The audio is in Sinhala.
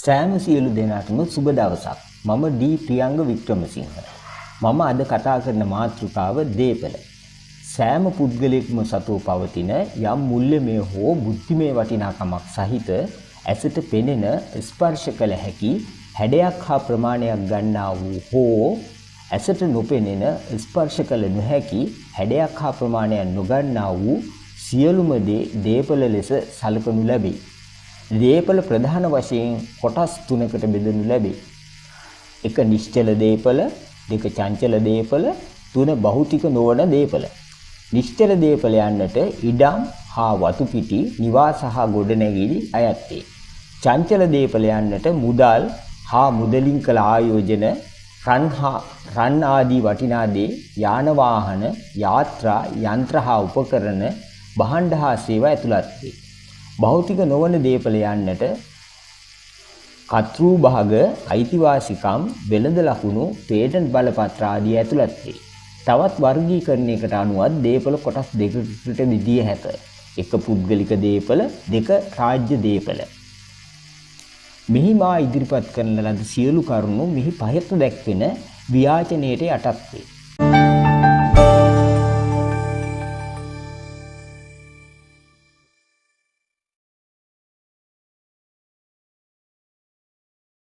සෑම සියලු දෙනාටම සුබ දවසක්. මම ඩී ප්‍රියංග වික්‍රමසිංහ. මම අද කතා කරන මාතෘකාව දේපල. සෑම පුද්ගලයෙකුම සතුව පවතින යම් මුල්‍යමය හෝ බුද්ධිමය වටිනාකමක් සහිත ඇසට පෙනෙන ස්පර්ශ කළ හැකි හැඩයක් හා ප්‍රමාණයක් ගන්නා වූ හෝ ඇසට නොපෙනෙන ස්පර්ශ කළ නොහැකි හැඩයක් හා ප්‍රමාණයක් නොගන්නා වූ සියලුම දේපල ලෙස සලකනු ලැබේ. දේපල ප්‍රධාන වශයෙන් කොටස් තුනකට බෙදනු ලැබේ. එක නිශ්චල දේපල, දෙක චංචල දේපල, තුන භෞතික නොවන දේපල. නිශ්චල දේපල යන්නට ඉඩම් හා වතු පිටි, නිවාස හා ගොඩනැගිලි අයත් වේ. චංචල දේපල යන්නට මුදල් හා මුදලින් කළ ආයෝජන, රන් ආදී වටිනා දේ, යාන වාහන, යාත්‍රා, යන්ත්‍ර හා උපකරණ, භාණ්ඩ හා සේවා ඇතුළත් වේ. භෞතික නොවන දේපල යන්නට කතෘ භාග, අයිතිවාසිකම්, වෙළඳ ලකුණු, පේටන්ට් බලපත්‍ර ආදී ඇතුළත් වේ. තවත් වර්ගීකරණයකට අනුව දේපල කොටස් දෙකකට බෙදිය හැක. එක පුද්ගලික දේපල, දෙක රාජ්‍ය දේපල. මෙහි මා ඉදිරිපත් කරන ලද සියලු කරුණු මෙහි පහත දැක්වෙන ව්‍යාජනයට යටත් වේ.